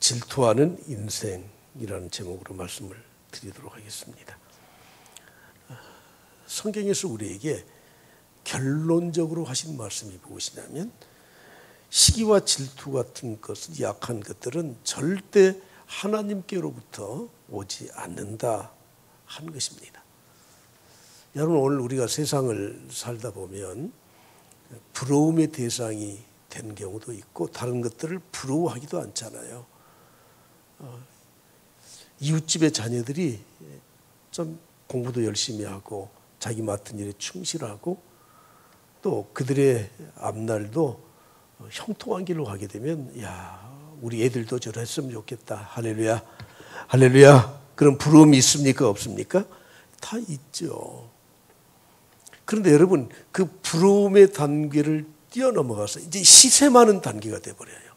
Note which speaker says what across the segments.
Speaker 1: 질투하는 인생이라는 제목으로 말씀을 드리도록 하겠습니다. 성경에서 우리에게 결론적으로 하신 말씀이 무엇이냐면 시기와 질투 같은 것은 약한 것들은 절대 하나님께로부터 오지 않는다 하는 것입니다. 여러분, 오늘 우리가 세상을 살다 보면 부러움의 대상이 된 경우도 있고 다른 것들을 부러워하기도 않잖아요. 이웃집의 자녀들이 좀 공부도 열심히 하고 자기 맡은 일에 충실하고 또 그들의 앞날도 형통한 길로 가게 되면 야, 우리 애들도 저랬으면 좋겠다. 할렐루야. 할렐루야. 그런 부러움이 있습니까? 없습니까? 다 있죠. 그런데 여러분, 그 부러움의 단계를 뛰어넘어가서 이제 시샘하는 단계가 돼버려요.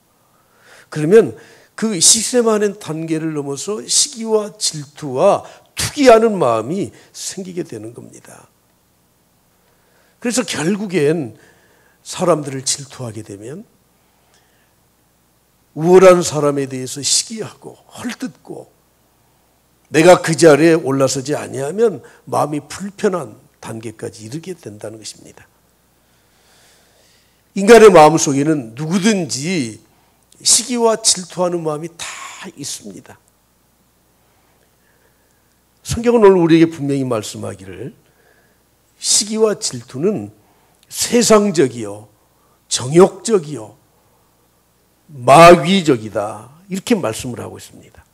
Speaker 1: 그러면 그 시샘하는 단계를 넘어서 시기와 질투와 투기하는 마음이 생기게 되는 겁니다. 그래서 결국엔 사람들을 질투하게 되면 우월한 사람에 대해서 시기하고 헐뜯고 내가 그 자리에 올라서지 아니하면 마음이 불편한 단계까지 이르게 된다는 것입니다. 인간의 마음속에는 누구든지 시기와 질투하는 마음이 다 있습니다. 성경은 오늘 우리에게 분명히 말씀하기를 시기와 질투는 세상적이요, 정욕적이요, 마귀적이다 이렇게 말씀을 하고 있습니다.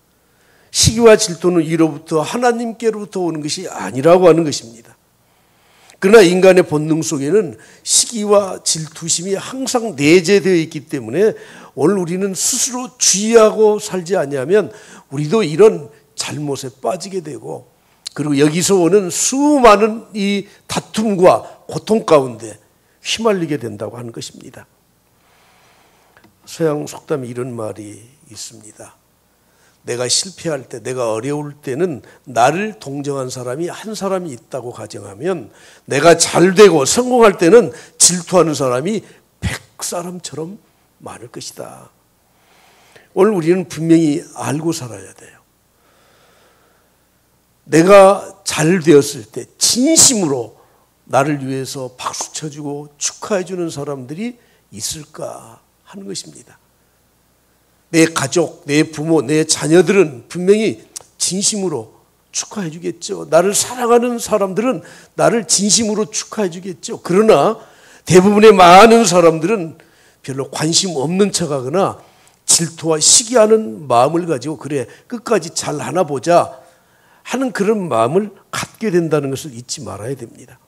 Speaker 1: 시기와 질투는 이로부터 하나님께로부터 오는 것이 아니라고 하는 것입니다. 그러나 인간의 본능 속에는 시기와 질투심이 항상 내재되어 있기 때문에 오늘 우리는 스스로 주의하고 살지 아니하면 우리도 이런 잘못에 빠지게 되고 그리고 여기서 오는 수많은 이 다툼과 고통 가운데 휘말리게 된다고 하는 것입니다. 서양 속담에 이런 말이 있습니다. 내가 실패할 때, 내가 어려울 때는 나를 동정한 사람이 한 사람이 있다고 가정하면 내가 잘 되고 성공할 때는 질투하는 사람이 100사람처럼 많을 것이다. 오늘 우리는 분명히 알고 살아야 돼요. 내가 잘 되었을 때 진심으로 나를 위해서 박수 쳐주고 축하해 주는 사람들이 있을까 하는 것입니다. 내 가족, 내 부모, 내 자녀들은 분명히 진심으로 축하해 주겠죠. 나를 사랑하는 사람들은 나를 진심으로 축하해 주겠죠. 그러나 대부분의 많은 사람들은 별로 관심 없는 척하거나 질투와 시기하는 마음을 가지고 그래 끝까지 잘하나 보자 하는 그런 마음을 갖게 된다는 것을 잊지 말아야 됩니다.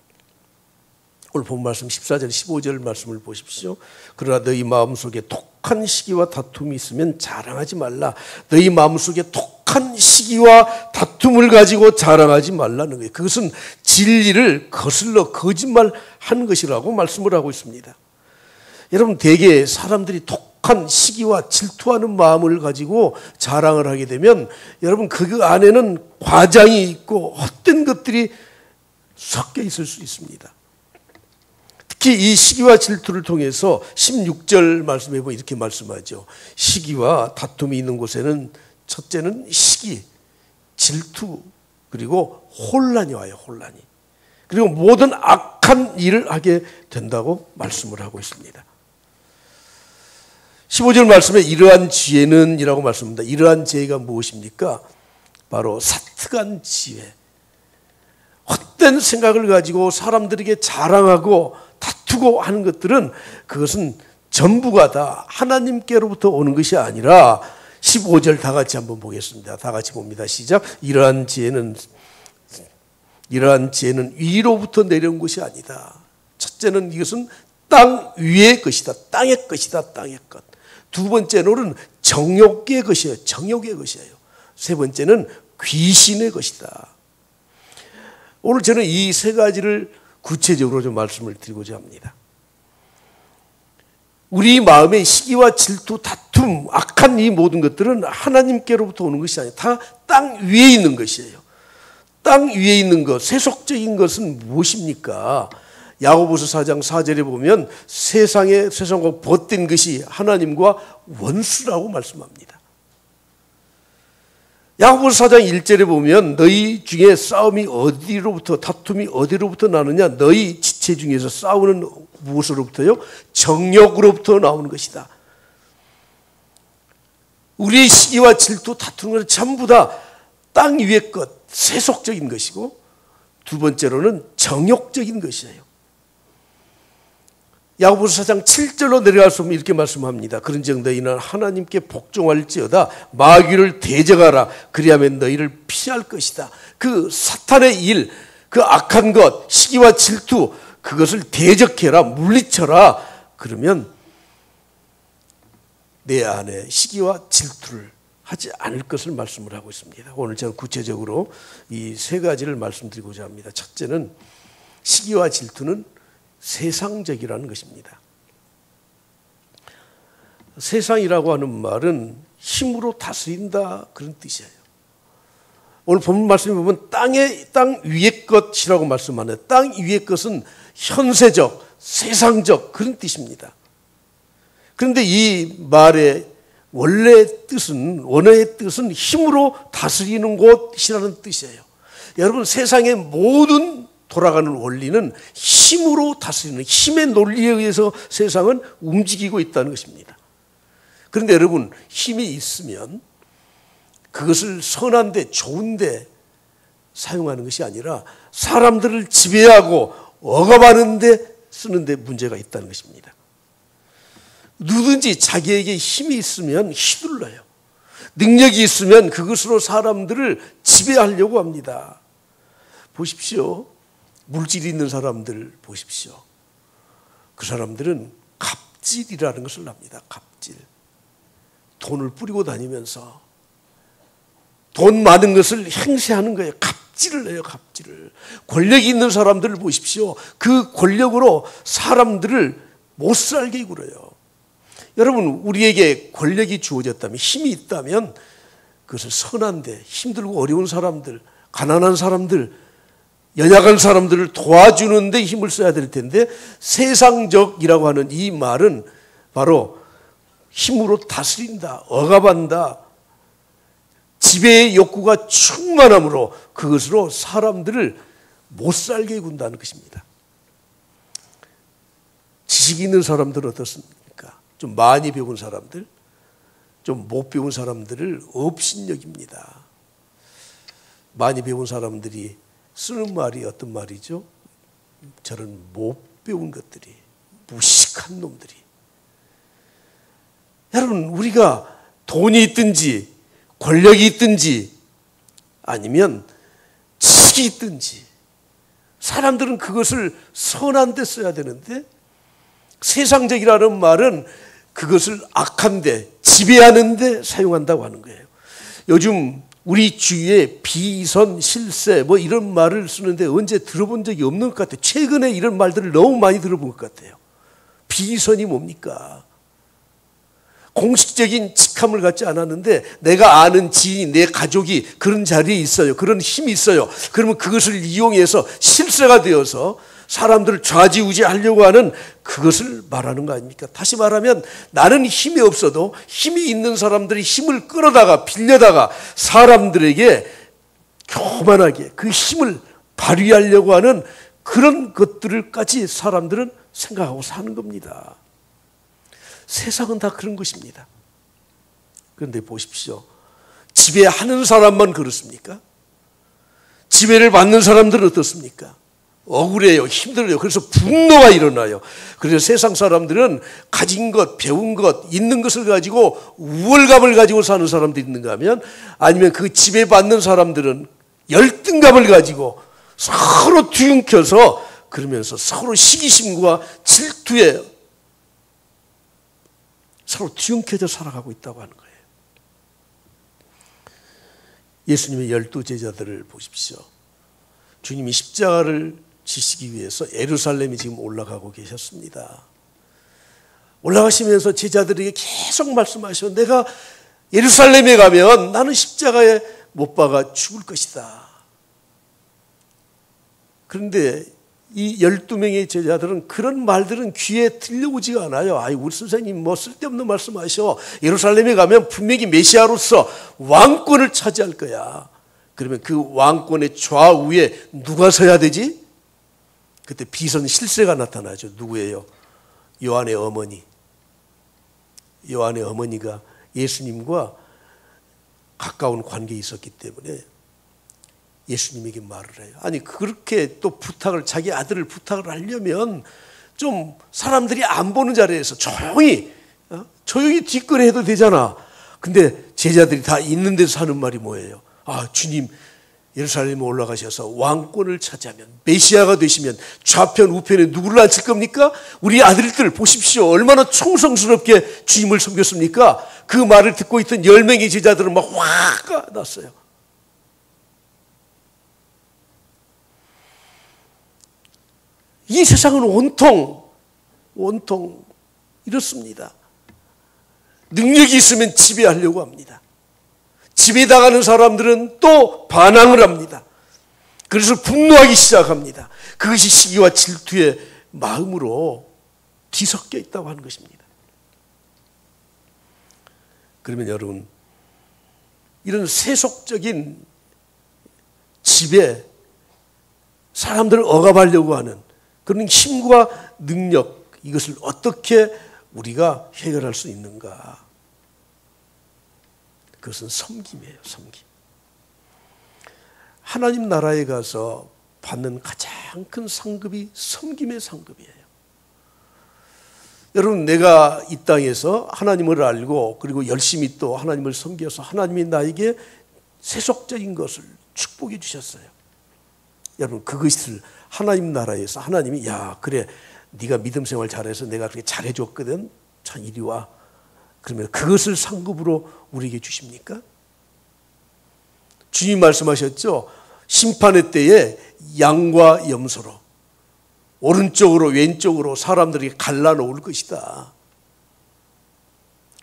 Speaker 1: 오늘 본 말씀 14절 15절 말씀을 보십시오. 그러나 너희 마음속에 독한 시기와 다툼이 있으면 자랑하지 말라. 너희 마음속에 독한 시기와 다툼을 가지고 자랑하지 말라는 거예요. 그것은 진리를 거슬러 거짓말하는 것이라고 말씀을 하고 있습니다. 여러분, 대개 사람들이 독한 시기와 질투하는 마음을 가지고 자랑을 하게 되면 여러분 그 안에는 과장이 있고 헛된 것들이 섞여 있을 수 있습니다. 특히 이 시기와 질투를 통해서 16절 말씀해 보면 이렇게 말씀하죠. 시기와 다툼이 있는 곳에는 첫째는 시기, 질투, 그리고 혼란이 와요. 혼란이. 그리고 모든 악한 일을 하게 된다고 말씀을 하고 있습니다. 15절 말씀에 이러한 지혜는 이라고 말씀합니다. 이러한 지혜가 무엇입니까? 바로 사특한 지혜. 헛된 생각을 가지고 사람들에게 자랑하고 다투고 하는 것들은 그것은 전부가 다 하나님께로부터 오는 것이 아니라 15절 다 같이 한번 보겠습니다. 다 같이 봅니다. 시작. 이러한 지혜는 위로부터 내려온 것이 아니다. 첫째는 이것은 땅 위의 것이다. 땅의 것이다. 땅의 것. 두 번째는 정욕의 것이에요. 정욕의 것이에요. 세 번째는 귀신의 것이다. 오늘 저는 이 세 가지를 구체적으로 좀 말씀을 드리고자 합니다. 우리 마음의 시기와 질투, 다툼, 악한 이 모든 것들은 하나님께로부터 오는 것이 아니라 다 땅 위에 있는 것이에요. 땅 위에 있는 것, 세속적인 것은 무엇입니까? 야고보서 4장 4절에 보면 세상과 벗된 것이 하나님과 원수라고 말씀합니다. 야고보서 4장 1절에 보면 너희 중에 싸움이 어디로부터, 다툼이 어디로부터 나느냐? 너희 지체 중에서 싸우는 무엇으로부터요? 정욕으로부터 나오는 것이다. 우리의 시기와 질투, 다투는 것은 전부 다 땅 위의 것, 세속적인 것이고, 두 번째로는 정욕적인 것이에요. 야고보서 4장 7절로 내려가서 보면 이렇게 말씀합니다. 그런즉 너희는 하나님께 복종할지어다 마귀를 대적하라. 그리하면 너희를 피할 것이다. 그 사탄의 일, 그 악한 것, 시기와 질투, 그것을 대적해라, 물리쳐라. 그러면 내 안에 시기와 질투를 하지 않을 것을 말씀을 하고 있습니다. 오늘 저는 구체적으로 이 세 가지를 말씀드리고자 합니다. 첫째는 시기와 질투는 세상적이라는 것입니다. 세상이라고 하는 말은 힘으로 다스린다 그런 뜻이에요. 오늘 본문 말씀에 보면 땅 위의 것이라고 말씀하네요. 땅 위의 것은 현세적, 세상적 그런 뜻입니다. 그런데 이 말의 원어의 뜻은 힘으로 다스리는 곳이라는 뜻이에요. 여러분, 세상의 모든 돌아가는 원리는 힘으로 다스리는, 힘의 논리에 의해서 세상은 움직이고 있다는 것입니다. 그런데 여러분, 힘이 있으면 그것을 선한데 좋은데 사용하는 것이 아니라 사람들을 지배하고 억압하는 데 쓰는 데 문제가 있다는 것입니다. 누구든지 자기에게 힘이 있으면 휘둘러요. 능력이 있으면 그것으로 사람들을 지배하려고 합니다. 보십시오. 물질이 있는 사람들 보십시오. 그 사람들은 갑질이라는 것을 합니다. 갑질. 돈을 뿌리고 다니면서 돈 많은 것을 행세하는 거예요. 갑질을 해요. 갑질을. 권력이 있는 사람들을 보십시오. 그 권력으로 사람들을 못 살게 굴어요. 여러분, 우리에게 권력이 주어졌다면, 힘이 있다면 그것을 선한데 힘들고 어려운 사람들, 가난한 사람들, 연약한 사람들을 도와주는 데 힘을 써야 될 텐데, 세상적이라고 하는 이 말은 바로 힘으로 다스린다, 억압한다, 지배의 욕구가 충만함으로 그것으로 사람들을 못 살게 군다는 것입니다. 지식이 있는 사람들은 어떻습니까? 좀 많이 배운 사람들, 좀 못 배운 사람들을 업신여깁니다. 많이 배운 사람들이 쓰는 말이 어떤 말이죠? 저런 못 배운 것들이, 무식한 놈들이. 여러분, 우리가 돈이 있든지 권력이 있든지 아니면 지식이 있든지 사람들은 그것을 선한 데 써야 되는데, 세상적이라는 말은 그것을 악한 데, 지배하는 데 사용한다고 하는 거예요. 요즘 우리 주위에 비선, 실세 뭐 이런 말을 쓰는데 언제 들어본 적이 없는 것 같아요. 최근에 이런 말들을 너무 많이 들어본 것 같아요. 비선이 뭡니까? 공식적인 직함을 갖지 않았는데 내가 아는 지인이, 내 가족이 그런 자리에 있어요. 그런 힘이 있어요. 그러면 그것을 이용해서 실세가 되어서 사람들을 좌지우지하려고 하는 그것을 말하는 거 아닙니까? 다시 말하면 나는 힘이 없어도 힘이 있는 사람들이 힘을 끌어다가 빌려다가 사람들에게 교만하게 그 힘을 발휘하려고 하는 그런 것들을까지 사람들은 생각하고 사는 겁니다. 세상은 다 그런 것입니다. 그런데 보십시오. 지배하는 사람만 그렇습니까? 지배를 받는 사람들은 어떻습니까? 억울해요. 힘들어요. 그래서 분노가 일어나요. 그래서 세상 사람들은 가진 것, 배운 것, 있는 것을 가지고 우월감을 가지고 사는 사람들이 있는가 하면, 아니면 그 지배받는 사람들은 열등감을 가지고 서로 뒤엉켜서 그러면서 서로 시기심과 질투에 서로 뒤엉켜져 살아가고 있다고 하는 거예요. 예수님의 12제자들을 보십시오. 주님이 십자가를 지시기 위해서 예루살렘에 지금 올라가고 계셨습니다. 올라가시면서 제자들에게 계속 말씀하셔. 내가 예루살렘에 가면 나는 십자가에 못 박아 죽을 것이다. 그런데 이 12명의 제자들은 그런 말들은 귀에 들려오지가 않아요. 아이, 우리 선생님 뭐 쓸데없는 말씀하셔. 예루살렘에 가면 분명히 메시아로서 왕권을 차지할 거야. 그러면 그 왕권의 좌우에 누가 서야 되지? 그때 비선 실세가 나타나죠. 누구예요? 요한의 어머니. 요한의 어머니가 예수님과 가까운 관계에 있었기 때문에 예수님에게 말을 해요. 아니, 그렇게 또 부탁을, 자기 아들을 부탁을 하려면 좀 사람들이 안 보는 자리에서 조용히 뒷거래해도 되잖아. 근데 제자들이 다 있는 데서 하는 말이 뭐예요? 아, 주님 예루살렘에 올라가셔서 왕권을 차지하면, 메시아가 되시면 좌편 우편에 누구를 앉힐 겁니까? 우리 아들들 보십시오. 얼마나 충성스럽게 주님을 섬겼습니까? 그 말을 듣고 있던 10명의 제자들은 막 화가 났어요. 이 세상은 온통 이렇습니다. 능력이 있으면 지배하려고 합니다. 지배당하는 사람들은 또 반항을 합니다. 그래서 분노하기 시작합니다. 그것이 시기와 질투의 마음으로 뒤섞여 있다고 하는 것입니다. 그러면 여러분, 이런 세속적인 지배, 사람들을 억압하려고 하는 그런 힘과 능력, 이것을 어떻게 우리가 해결할 수 있는가? 그것은 섬김이에요. 섬김. 하나님 나라에 가서 받는 가장 큰 상급이 섬김의 상급이에요. 여러분, 내가 이 땅에서 하나님을 알고 그리고 열심히 또 하나님을 섬겨서 하나님이 나에게 세속적인 것을 축복해 주셨어요. 여러분, 그것을 하나님 나라에서 하나님이, 야, 그래, 네가 믿음 생활 잘해서 내가 그렇게 잘해줬거든. 자, 이리 와. 그러면 그것을 상급으로 우리에게 주십니까? 주님 말씀하셨죠. 심판의 때에 양과 염소로 오른쪽으로 왼쪽으로 사람들이 갈라놓을 것이다.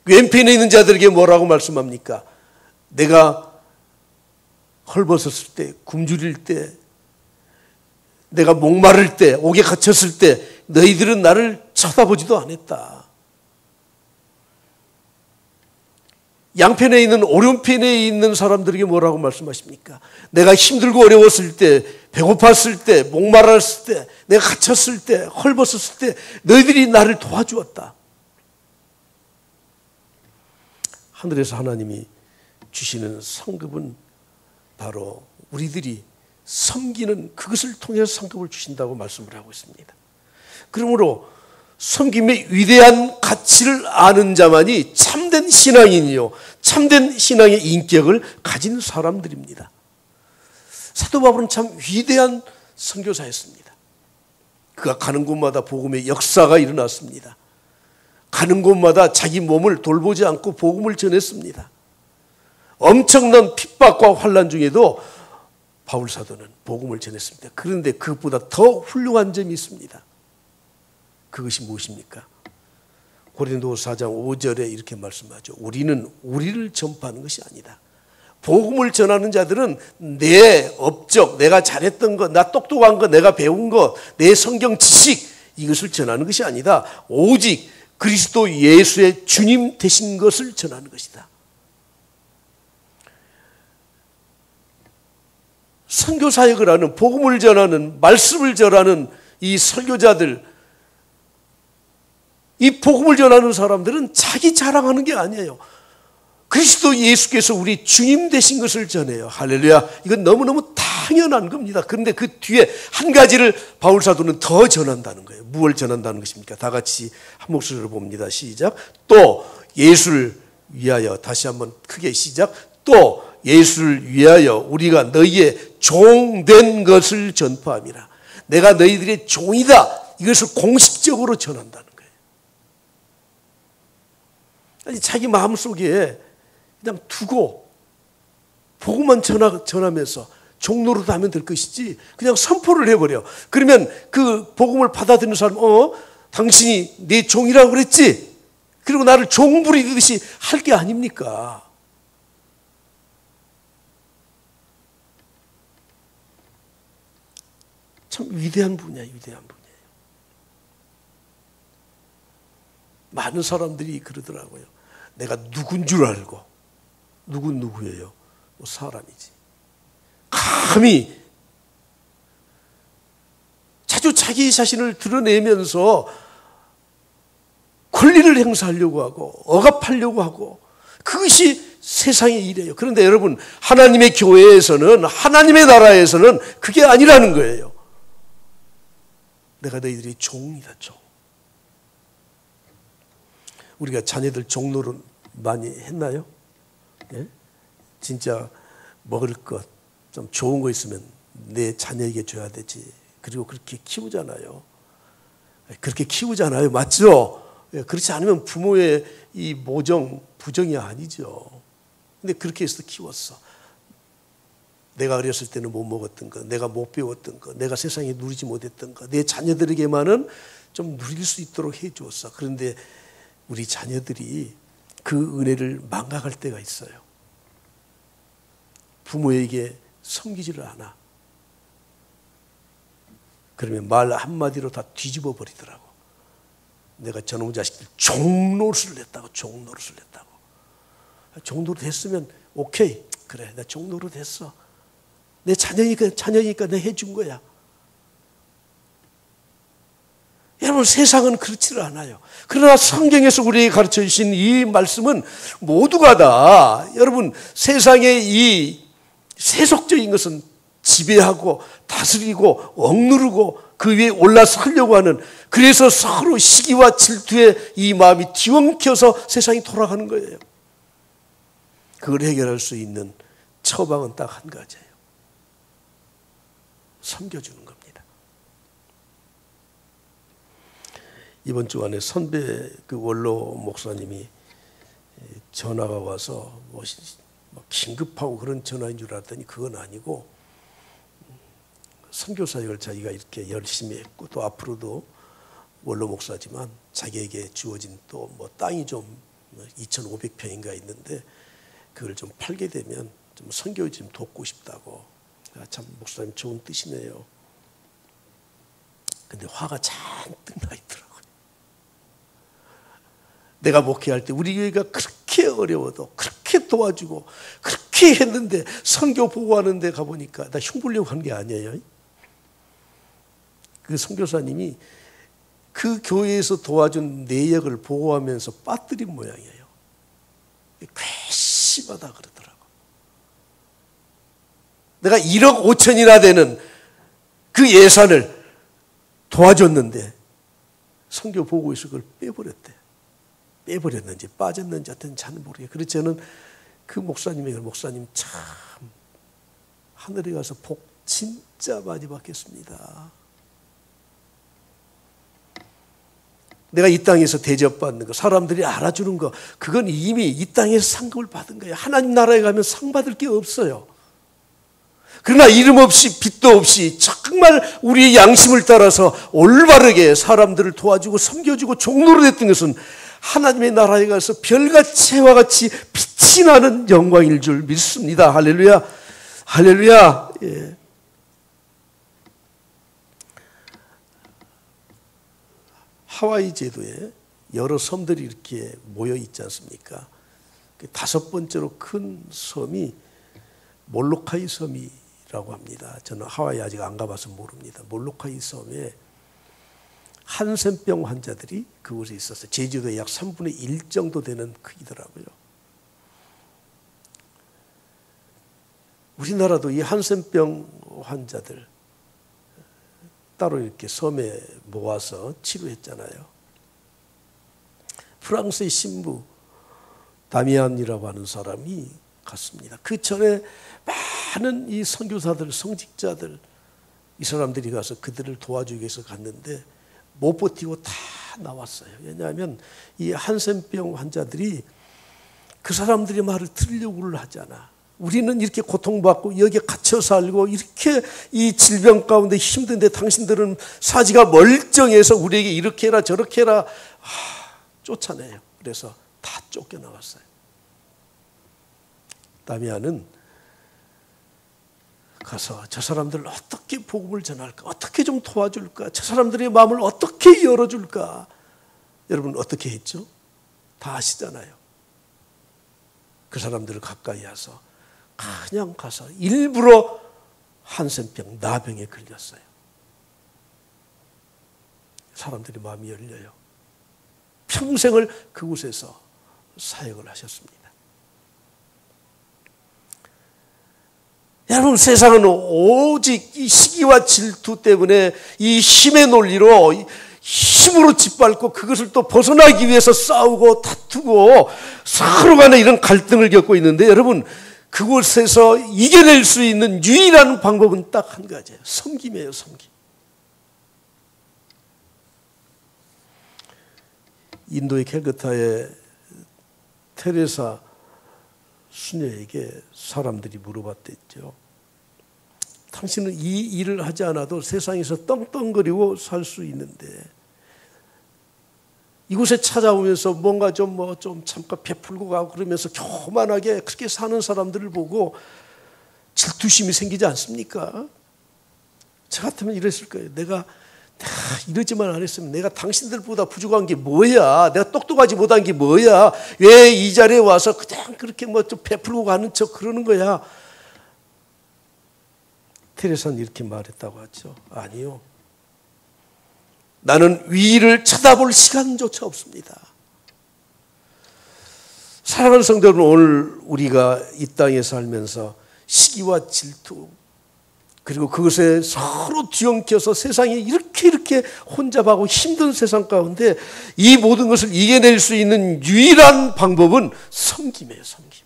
Speaker 1: 왼편에 있는 자들에게 뭐라고 말씀합니까? 내가 헐벗었을 때, 굶주릴 때, 내가 목마를 때, 옥에 갇혔을 때 너희들은 나를 쳐다보지도 않았다. 양편에 있는, 오른편에 있는 사람들에게 뭐라고 말씀하십니까? 내가 힘들고 어려웠을 때, 배고팠을 때, 목말랐을 때, 내가 갇혔을 때, 헐벗었을 때 너희들이 나를 도와주었다. 하늘에서 하나님이 주시는 상급은 바로 우리들이 섬기는 그것을 통해서 상급을 주신다고 말씀을 하고 있습니다. 그러므로 섬김의 위대한 가치를 아는 자만이 참된 신앙인이요, 참된 신앙의 인격을 가진 사람들입니다. 사도 바울은 참 위대한 선교사였습니다. 그가 가는 곳마다 복음의 역사가 일어났습니다. 가는 곳마다 자기 몸을 돌보지 않고 복음을 전했습니다. 엄청난 핍박과 환난 중에도 바울 사도는 복음을 전했습니다. 그런데 그것보다 더 훌륭한 점이 있습니다. 그것이 무엇입니까? 고린도서 4장 5절에 이렇게 말씀하죠. 우리는 우리를 전파하는 것이 아니다. 복음을 전하는 자들은 내 업적, 내가 잘했던 것, 나 똑똑한 것, 내가 배운 것, 내 성경 지식, 이것을 전하는 것이 아니다. 오직 그리스도 예수의 주님 되신 것을 전하는 것이다. 선교사역을 하는, 복음을 전하는, 말씀을 전하는 이 설교자들, 이 복음을 전하는 사람들은 자기 자랑하는 게 아니에요. 그리스도 예수께서 우리 주님 되신 것을 전해요. 할렐루야. 이건 너무너무 당연한 겁니다. 그런데 그 뒤에 한 가지를 바울 사도는 더 전한다는 거예요. 무엇을 전한다는 것입니까? 다 같이 한 목소리로 봅니다. 시작. 또 예수를 위하여, 다시 한번 크게 시작. 또 예수를 위하여 우리가 너희의 종된 것을 전파함이라. 내가 너희들의 종이다. 이것을 공식적으로 전한다는 거예요. 아니, 자기 마음속에 그냥 두고 복음만 전하면서 종로로 하면 될 것이지 그냥 선포를 해버려. 그러면 그 복음을 받아들이는 사람, 당신이 내 종이라고 그랬지? 그리고 나를 종 부리듯이 할 게 아닙니까? 참 위대한 분이야, 위대한 분이에요. 많은 사람들이 그러더라고요. 내가 누군 줄 알고. 누군 누구예요? 뭐 사람이지. 감히 자주 자기 자신을 드러내면서 권리를 행사하려고 하고 억압하려고 하고, 그것이 세상의 일이에요. 그런데 여러분, 하나님의 교회에서는, 하나님의 나라에서는 그게 아니라는 거예요. 내가 너희들이 종이다, 종. 우리가 자녀들 종노릇 많이 했나요? 예? 진짜 먹을 것 좀 좋은 거 있으면 내 자녀에게 줘야 되지. 그리고 그렇게 키우잖아요. 그렇게 키우잖아요. 맞죠? 예, 그렇지 않으면 부모의 이 모정, 부정이 아니죠. 근데 그렇게 해서 키웠어. 내가 어렸을 때는 못 먹었던 거, 내가 못 배웠던 거, 내가 세상에 누리지 못했던 거, 내 자녀들에게만은 좀 누릴 수 있도록 해 주었어. 그런데 우리 자녀들이 그 은혜를 망각할 때가 있어요. 부모에게 섬기지를 않아. 그러면 말 한마디로 다 뒤집어 버리더라고. 내가 저놈 자식들 종노릇을 냈다고, 종노릇을 냈다고. 종노릇 했으면 오케이, 그래, 나 종노릇 했어. 내 자녀니까 내가 해준 거야. 여러분, 세상은 그렇지를 않아요. 그러나 성경에서 우리에게 가르쳐 주신 이 말씀은 모두가 다, 여러분, 세상의 이 세속적인 것은 지배하고 다스리고 억누르고 그 위에 올라서려고 하는, 그래서 서로 시기와 질투에 이 마음이 뒤엉켜서 세상이 돌아가는 거예요. 그걸 해결할 수 있는 처방은 딱 한 가지예요. 섬겨주는 겁니다. 이번 주간에 선배 그 원로 목사님이 전화가 와서 뭐 긴급하고 그런 전화인 줄 알았더니 그건 아니고, 선교사역을 자기가 이렇게 열심히 했고 또 앞으로도 원로 목사지만 자기에게 주어진 또 뭐 땅이 좀 2,500평인가 있는데 그걸 좀 팔게 되면 좀 선교 좀 돕고 싶다고. 참 목사님 좋은 뜻이네요. 근데 화가 잔뜩 나 있더라고요. 내가 목회할 때 우리 교회가 그렇게 어려워도 그렇게 도와주고 그렇게 했는데 선교 보고하는 데 가보니까, 나 흉보려고 한 게 아니에요. 그 선교사님이 그 교회에서 도와준 내역을 보고하면서 빠뜨린 모양이에요. 괘씸하다 그러더라고. 내가 1억 5천이나 되는 그 예산을 도와줬는데 선교 보고에서 그걸 빼버렸대. 빼버렸는지 빠졌는지 하여튼 잘 모르겠어요. 그래서 저는 그 목사님에게, 목사님 참 하늘에 가서 복 진짜 많이 받겠습니다. 내가 이 땅에서 대접받는 거, 사람들이 알아주는 거, 그건 이미 이 땅에서 상급을 받은 거예요. 하나님 나라에 가면 상 받을 게 없어요. 그러나 이름 없이 빚도 없이 정말 우리의 양심을 따라서 올바르게 사람들을 도와주고 섬겨주고 종로로 됐던 것은 하나님의 나라에 가서 별같이 해와 같이 빛이 나는 영광일 줄 믿습니다. 할렐루야, 할렐루야. 예. 하와이 제도에 여러 섬들이 이렇게 모여 있지 않습니까? 5번째로 큰 섬이 몰로카이 섬이라고 합니다. 저는 하와이 아직 안 가봐서 모릅니다. 몰로카이 섬에 한센병 환자들이 그곳에 있었어요. 제주도의 약 3분의 1 정도 되는 크기더라고요. 우리나라도 이 한센병 환자들 따로 이렇게 섬에 모아서 치료했잖아요. 프랑스의 신부 다미안이라고 하는 사람이 갔습니다. 그 전에 많은 이 선교사들, 성직자들, 이 사람들이 가서 그들을 도와주기 위해서 갔는데 못 버티고 다 나왔어요. 왜냐하면 이 한센병 환자들이 그 사람들의 말을 들으려고를 하잖아. 우리는 이렇게 고통받고 여기에 갇혀 살고 이렇게 이 질병 가운데 힘든데 당신들은 사지가 멀쩡해서 우리에게 이렇게 해라 저렇게 해라 쫓아내요. 그래서 다 쫓겨나왔어요. 다미안은 가서 저 사람들을 어떻게 복음을 전할까? 어떻게 좀 도와줄까? 저 사람들의 마음을 어떻게 열어줄까? 여러분 어떻게 했죠? 다 아시잖아요. 그 사람들을 가까이 와서 그냥 가서 일부러 한센병, 나병에 걸렸어요. 사람들이 마음이 열려요. 평생을 그곳에서 사역을 하셨습니다. 여러분 세상은 오직 이 시기와 질투 때문에 이 힘의 논리로 힘으로 짓밟고 그것을 또 벗어나기 위해서 싸우고 다투고 서로 간에 이런 갈등을 겪고 있는데 여러분 그곳에서 이겨낼 수 있는 유일한 방법은 딱 한 가지예요. 섬김이에요. 섬김. 인도의 캘커타의 테레사 수녀에게 사람들이 물어봤댔죠. 당신은 이 일을 하지 않아도 세상에서 떵떵거리고 살 수 있는데 이곳에 찾아오면서 뭔가 좀 잠깐 베풀고 가고 그러면서 교만하게 그렇게 사는 사람들을 보고 질투심이 생기지 않습니까? 저 같으면 이랬을 거예요. 내가 이러지만 안 했으면 내가 당신들보다 부족한 게 뭐야? 내가 똑똑하지 못한 게 뭐야? 왜 이 자리에 와서 그냥 그렇게 좀 베풀고 가는 척 그러는 거야? 테레사는 이렇게 말했다고 하죠. 아니요. 나는 위를 쳐다볼 시간조차 없습니다. 사랑하는 성도 여러분, 오늘 우리가 이 땅에 살면서 시기와 질투 그리고 그것에 서로 뒤엉켜서 세상이 이렇게 혼잡하고 힘든 세상 가운데 이 모든 것을 이겨낼 수 있는 유일한 방법은 섬김이에요. 섬김.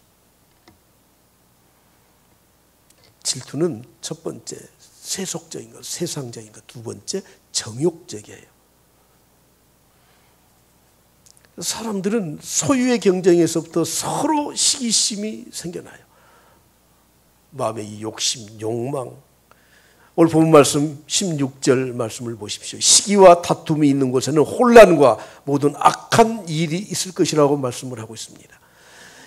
Speaker 1: 질투는 첫 번째 세속적인 것, 세상적인 것. 두 번째 정욕적이에요. 사람들은 소유의 경쟁에서부터 서로 시기심이 생겨나요. 마음의 이 욕심, 욕망. 오늘 본 말씀 16절 말씀을 보십시오. 시기와 다툼이 있는 곳에는 혼란과 모든 악한 일이 있을 것이라고 말씀을 하고 있습니다.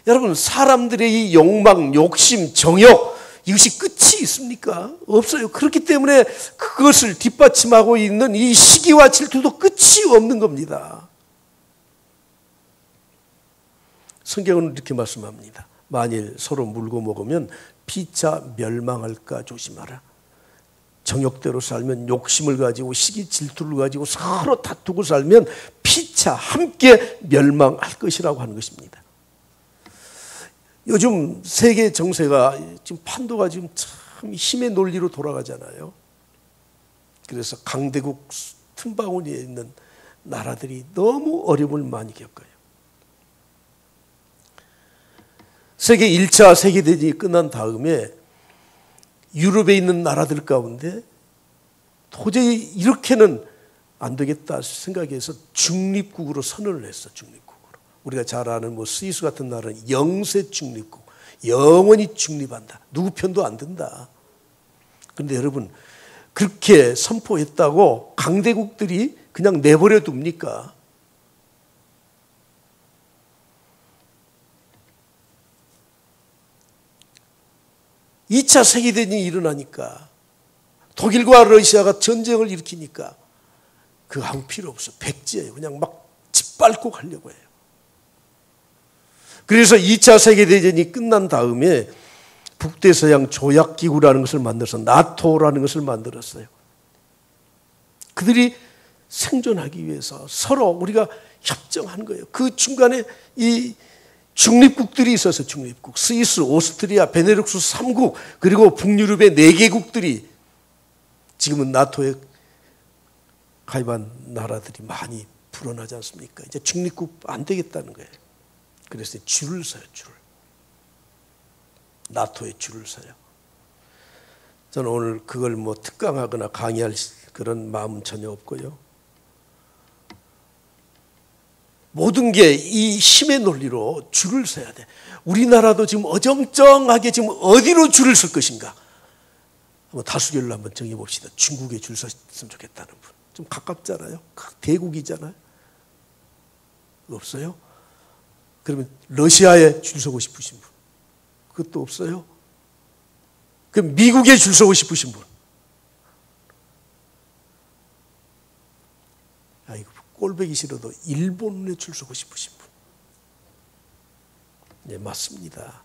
Speaker 1: 여러분 사람들의 이 욕망, 욕심, 정욕 이것이 끝이 있습니까? 없어요. 그렇기 때문에 그것을 뒷받침하고 있는 이 시기와 질투도 끝이 없는 겁니다. 성경은 이렇게 말씀합니다. 만일 서로 물고 먹으면 피차 멸망할까 조심하라. 정욕대로 살면 욕심을 가지고 시기 질투를 가지고 서로 다투고 살면 피차 함께 멸망할 것이라고 하는 것입니다. 요즘 세계 정세가 지금 판도가 지금 참 힘의 논리로 돌아가잖아요. 그래서 강대국 틈바구니에 있는 나라들이 너무 어려움을 많이 겪어요. 세계 1차 세계대전이 끝난 다음에 유럽에 있는 나라들 가운데 도저히 이렇게는 안 되겠다 생각해서 중립국으로 선언을 했어. 중립국으로. 우리가 잘 아는 스위스 같은 나라는 영세 중립국. 영원히 중립한다. 누구 편도 안 든다. 그런데 여러분 그렇게 선포했다고 강대국들이 그냥 내버려 둡니까? 이 2차 세계대전이 일어나니까 독일과 러시아가 전쟁을 일으키니까 그거 아무 필요 없어. 백지예요. 그냥 막 짓밟고 가려고 해요. 그래서 2차 세계대전이 끝난 다음에 북대서양 조약기구라는 것을 만들어서 나토라는 것을 만들었어요. 그들이 생존하기 위해서 서로 우리가 협정한 거예요. 그 중간에 이 중립국들이 있어서 중립국, 스위스, 오스트리아, 베네룩스 3국 그리고 북유럽의 4개국들이 지금은 나토에 가입한 나라들이 많이 불어나지 않습니까? 이제 중립국 안 되겠다는 거예요. 그래서 줄을 서요. 줄. 나토에 줄을 서요. 저는 오늘 그걸 특강하거나 강의할 그런 마음은 전혀 없고요. 모든 게 이 힘의 논리로 줄을 서야 돼. 우리나라도 지금 어정쩡하게 지금 어디로 줄을 설 것인가? 한번 다수결로 한번 정해봅시다. 중국에 줄 섰으면 좋겠다는 분. 좀 가깝잖아요. 대국이잖아요. 없어요? 그러면 러시아에 줄 서고 싶으신 분. 그것도 없어요? 그 미국에 줄 서고 싶으신 분. 아이고, 꼴보기 싫어도 일본에 줄 서고 싶으신 분. 네, 맞습니다.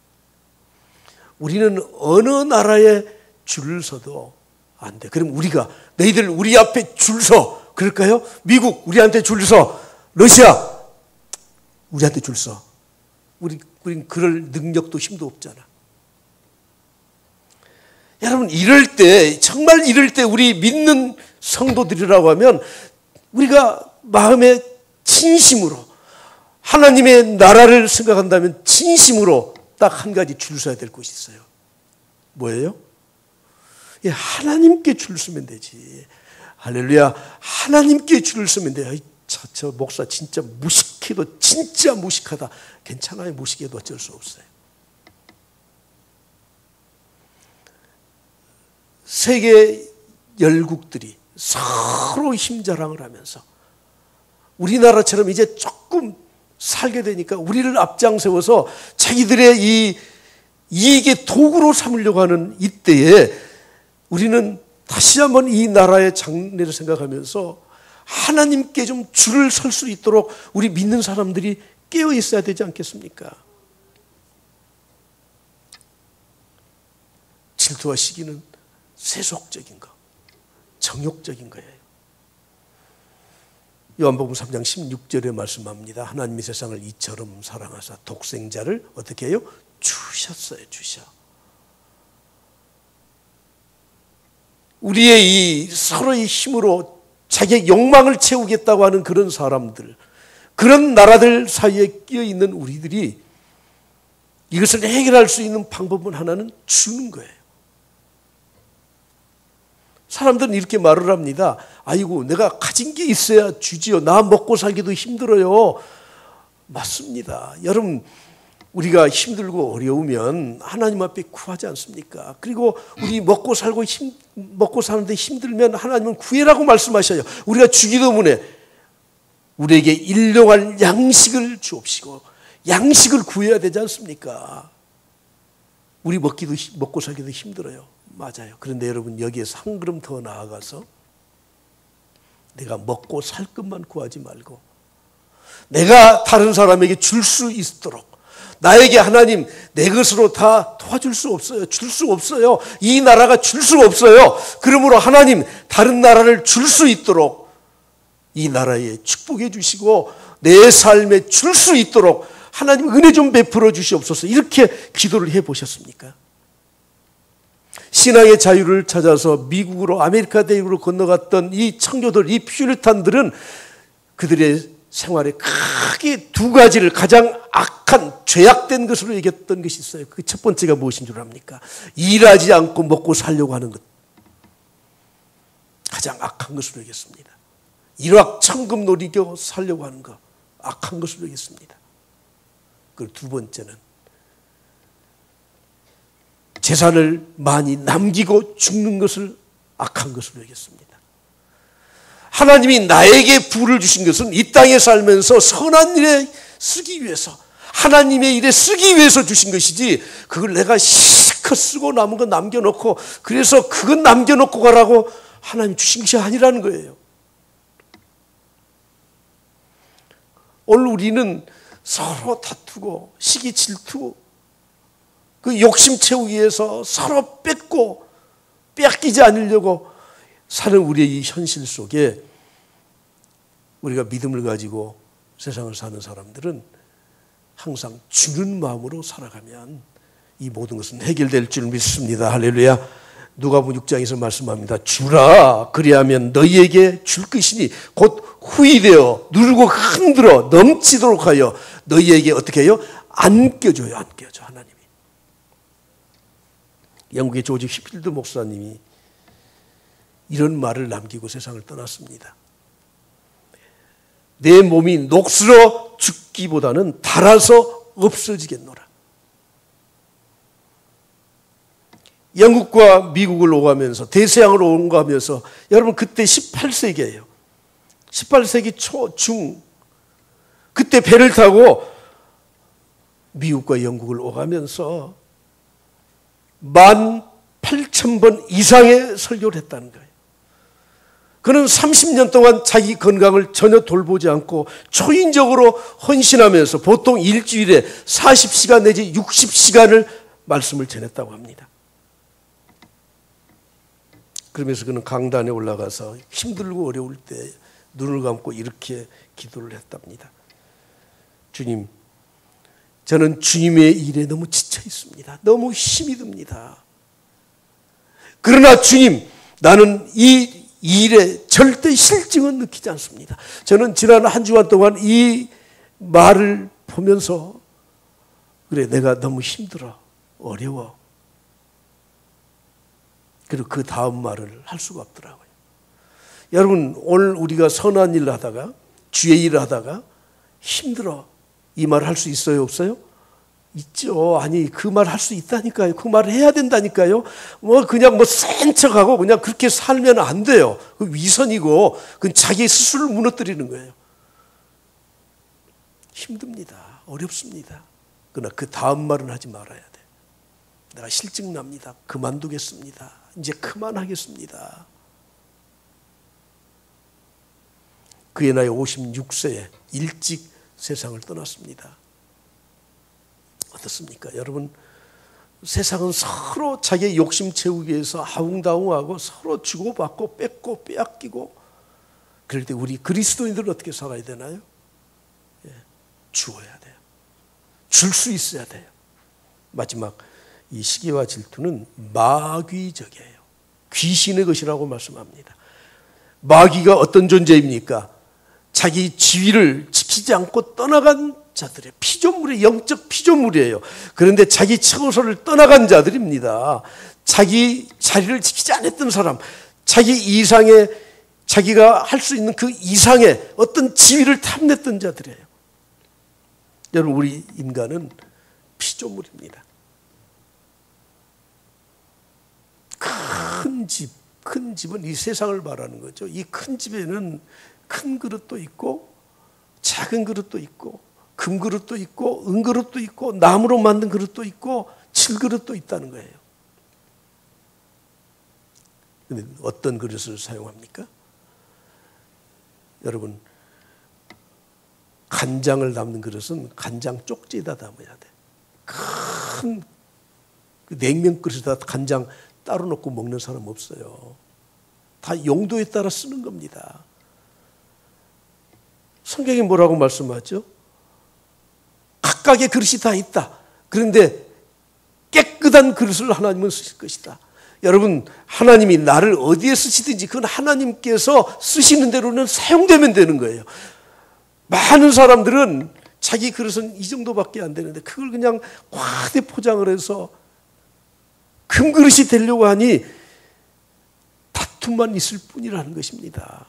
Speaker 1: 우리는 어느 나라에 줄 서도 안 돼. 그럼 우리가 너희들 우리 앞에 줄 서. 그럴까요? 미국 우리한테 줄 서. 러시아 우리한테 줄 서. 우린 그럴 능력도 힘도 없잖아. 여러분, 이럴 때, 정말 이럴 때 우리 믿는 성도들이라고 하면 우리가 마음에 진심으로 하나님의 나라를 생각한다면 진심으로 딱 한 가지 줄 서야 될 곳이 있어요. 뭐예요? 예, 하나님께 줄 서면 되지. 할렐루야. 하나님께 줄을 서면 돼요. 저 목사 진짜 무식해도 진짜 무식하다. 괜찮아요. 무식해도 어쩔 수 없어요. 세계 열국들이 서로 힘자랑을 하면서 우리나라처럼 이제 조금 살게 되니까 우리를 앞장세워서 자기들의 이 이익의 도구로 삼으려고 하는 이때에 우리는 다시 한번 이 나라의 장래를 생각하면서 하나님께 좀 줄을 설 수 있도록 우리 믿는 사람들이 깨어 있어야 되지 않겠습니까? 질투와 시기는 세속적인 거, 정욕적인 거예요. 요한복음 3장 16절에 말씀합니다. 하나님이 세상을 이처럼 사랑하사 독생자를 어떻게 해요? 주셨어요. 주셔. 우리의 이 서로의 힘으로 자기의 욕망을 채우겠다고 하는 그런 사람들, 그런 나라들 사이에 끼어 있는 우리들이 이것을 해결할 수 있는 방법은 하나는 주는 거예요. 사람들은 이렇게 말을 합니다. 아이고, 내가 가진 게 있어야 주지요. 나 먹고 살기도 힘들어요. 맞습니다. 여러분, 우리가 힘들고 어려우면 하나님 앞에 구하지 않습니까? 그리고 우리 먹고 사는데 힘들면 하나님은 구해라고 말씀하셔요. 우리가 주기도문에 우리에게 일용할 양식을 주옵시고 양식을 구해야 되지 않습니까? 우리 먹고 살기도 힘들어요. 맞아요. 그런데 여러분, 여기에서 한 걸음 더 나아가서 내가 먹고 살 것만 구하지 말고 내가 다른 사람에게 줄 수 있도록, 나에게 하나님 내 것으로 다 도와줄 수 없어요. 줄 수 없어요. 이 나라가 줄 수 없어요. 그러므로 하나님 다른 나라를 줄 수 있도록 이 나라에 축복해 주시고 내 삶에 줄 수 있도록 하나님 은혜 좀 베풀어 주시옵소서. 이렇게 기도를 해보셨습니까? 신앙의 자유를 찾아서 미국으로, 아메리카 대륙으로 건너갔던 이 청교들, 이 퓨리탄들은 그들의 생활에 크게 두 가지를 가장 악한, 죄악된 것으로 얘기했던 것이 있어요. 그 첫 번째가 무엇인 줄 압니까? 일하지 않고 먹고 살려고 하는 것. 가장 악한 것으로 얘기했습니다. 일확천금 노리고 살려고 하는 것. 악한 것으로 얘기했습니다. 그리고 두 번째는 재산을 많이 남기고 죽는 것을 악한 것으로 얘기했습니다. 하나님이 나에게 부를 주신 것은 이 땅에 살면서 선한 일에 쓰기 위해서, 하나님의 일에 쓰기 위해서 주신 것이지, 그걸 내가 실컷 쓰고 남은 거 남겨놓고 그래서 그건 남겨놓고 가라고 하나님 주신 것이 아니라는 거예요. 오늘 우리는 서로 다투고 시기 질투, 그 욕심 채우기 위해서 서로 뺏고 빼앗기지 않으려고 사는 우리의 이 현실 속에 우리가 믿음을 가지고 세상을 사는 사람들은 항상 주는 마음으로 살아가면 이 모든 것은 해결될 줄 믿습니다. 할렐루야. 누가복음 6장에서 말씀합니다. 주라, 그리하면 너희에게 줄 것이니 곧 후이되어 누르고 흔들어 넘치도록 하여 너희에게 어떻게 해요? 안겨줘요. 안겨줘, 하나님이. 영국의 조지 휘필드 목사님이 이런 말을 남기고 세상을 떠났습니다. 내 몸이 녹슬어 죽기보다는 닳아서 없어지겠노라. 영국과 미국을 오가면서, 대서양으로 오가면서, 여러분 그때 18세기예요. 18세기 초, 중, 그때 배를 타고 미국과 영국을 오가면서 8,000번 이상의 설교를 했다는 거예요. 그는 30년 동안 자기 건강을 전혀 돌보지 않고 초인적으로 헌신하면서 보통 일주일에 40시간 내지 60시간을 말씀을 전했다고 합니다. 그러면서 그는 강단에 올라가서 힘들고 어려울 때 눈을 감고 이렇게 기도를 했답니다. 주님, 저는 주님의 일에 너무 지쳐 있습니다. 너무 힘이 듭니다. 그러나 주님, 나는 이 일에 절대 실증은 느끼지 않습니다. 저는 지난 한 주간 동안 이 말을 보면서 그래, 내가 너무 힘들어, 어려워. 그리고 그 다음 말을 할 수가 없더라고요. 여러분, 오늘 우리가 선한 일을 하다가, 주의 일을 하다가 힘들어, 이 말을 할 수 있어요, 없어요? 있죠. 아니, 그 말 할 수 있다니까요. 그 말을 해야 된다니까요. 그냥 센 척하고 그냥 그렇게 살면 안 돼요. 그 위선이고, 그건 자기 스스로를 무너뜨리는 거예요. 힘듭니다. 어렵습니다. 그러나 그 다음 말은 하지 말아야 돼. 내가 실증납니다. 그만두겠습니다. 이제 그만하겠습니다. 그의 나이 56세에 일찍 세상을 떠났습니다. 어떻습니까? 여러분, 세상은 서로 자기의 욕심 채우기 위해서 아웅다웅하고 서로 주고받고 뺏고 빼앗기고, 그럴 때 우리 그리스도인들은 어떻게 살아야 되나요? 주어야 돼요. 줄 수 있어야 돼요. 마지막, 이 시기와 질투는 마귀적이에요. 귀신의 것이라고 말씀합니다. 마귀가 어떤 존재입니까? 자기 지위를 지키지 않고 떠나간 자들의 피조물의 영적 피조물이에요. 그런데 자기 처소를 떠나간 자들입니다. 자기 자리를 지키지 않았던 사람, 자기 이상의, 자기가 할 수 있는 그 이상의 어떤 지위를 탐냈던 자들이에요. 여러분, 우리 인간은 피조물입니다. 큰 집은 이 세상을 말하는 거죠. 이 큰 집에는 큰 그릇도 있고 작은 그릇도 있고 금그릇도 있고 은그릇도 있고 나무로 만든 그릇도 있고 칠그릇도 있다는 거예요. 근데 어떤 그릇을 사용합니까? 여러분, 간장을 담는 그릇은 간장 쪽지에다 담아야 돼. 큰 냉면 그릇에다 간장 따로 넣고 먹는 사람 없어요. 다 용도에 따라 쓰는 겁니다. 성경이 뭐라고 말씀하죠? 각각의 그릇이 다 있다. 그런데 깨끗한 그릇을 하나님은 쓰실 것이다. 여러분, 하나님이 나를 어디에 쓰시든지 그건 하나님께서 쓰시는 대로는 사용되면 되는 거예요. 많은 사람들은 자기 그릇은 이 정도밖에 안 되는데 그걸 그냥 과대 포장을 해서 금그릇이 되려고 하니 다툼만 있을 뿐이라는 것입니다.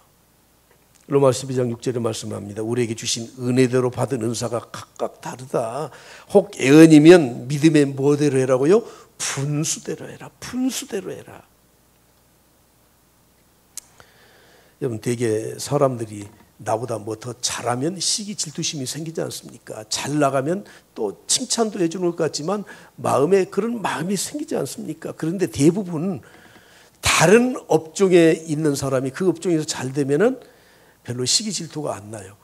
Speaker 1: 로마서 12장 6절에 말씀합니다. 우리에게 주신 은혜대로 받은 은사가 각각 다르다. 혹 예언이면 믿음의 뭐대로 해라고요? 분수대로 해라. 분수대로 해라. 여러분, 되게 사람들이 나보다 뭐 더 잘하면 시기 질투심이 생기지 않습니까? 잘 나가면 또 칭찬도 해주는 것 같지만 마음에 그런 마음이 생기지 않습니까? 그런데 대부분 다른 업종에 있는 사람이 그 업종에서 잘 되면은 별로 시기 질투가 안 나요.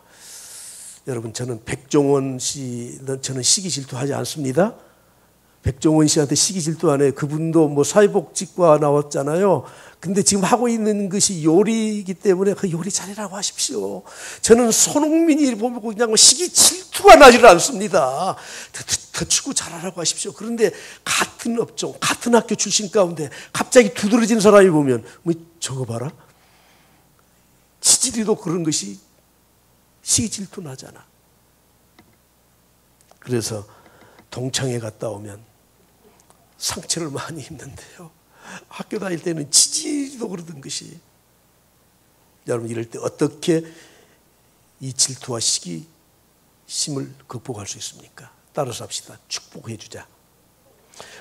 Speaker 1: 여러분, 저는 백종원 씨는 저는 시기 질투하지 않습니다. 백종원 씨한테 시기 질투 안 해요. 그분도 뭐 사회복지과 나왔잖아요. 근데 지금 하고 있는 것이 요리이기 때문에 그 요리 잘해라고 하십시오. 저는 손흥민이 보면 그냥 시기 질투가 나지를 않습니다. 더 축구 잘하라고 하십시오. 그런데 같은 업종, 같은 학교 출신 가운데 갑자기 두드러진 사람이 보면 뭐 저거 봐라. 치질이도 그런 것이 시기 질투 나잖아. 그래서 동창회 갔다 오면 상처를 많이 입는데요. 학교 다닐 때는 치질이도 그러던 것이. 여러분, 이럴 때 어떻게 이 질투와 시기심을 극복할 수 있습니까? 따라서 합시다. 축복해 주자.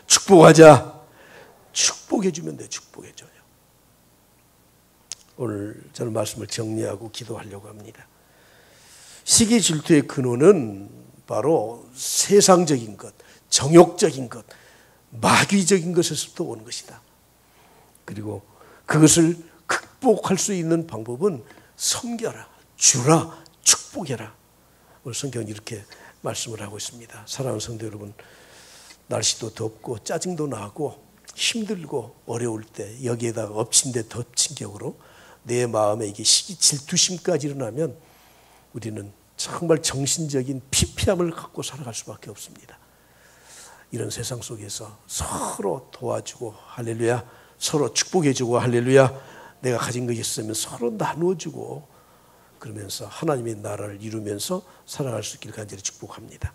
Speaker 1: 축복하자. 축복해 주면 돼. 축복해 줘요. 오늘 저는 말씀을 정리하고 기도하려고 합니다. 시기 질투의 근원은 바로 세상적인 것, 정욕적인 것, 마귀적인 것에서부터 오는 것이다. 그리고 그것을 극복할 수 있는 방법은 섬겨라, 주라, 축복해라. 오늘 성경은 이렇게 말씀을 하고 있습니다. 사랑하는 성도 여러분, 날씨도 덥고 짜증도 나고 힘들고 어려울 때 여기에다가 엎친 데 덮친 격으로 내 마음에 이게 시기 질투심까지 일어나면 우리는 정말 정신적인 피폐함을 갖고 살아갈 수밖에 없습니다. 이런 세상 속에서 서로 도와주고 할렐루야, 서로 축복해주고 할렐루야, 내가 가진 것이 있으면 서로 나누어주고 그러면서 하나님의 나라를 이루면서 살아갈 수 있기를 간절히 축복합니다.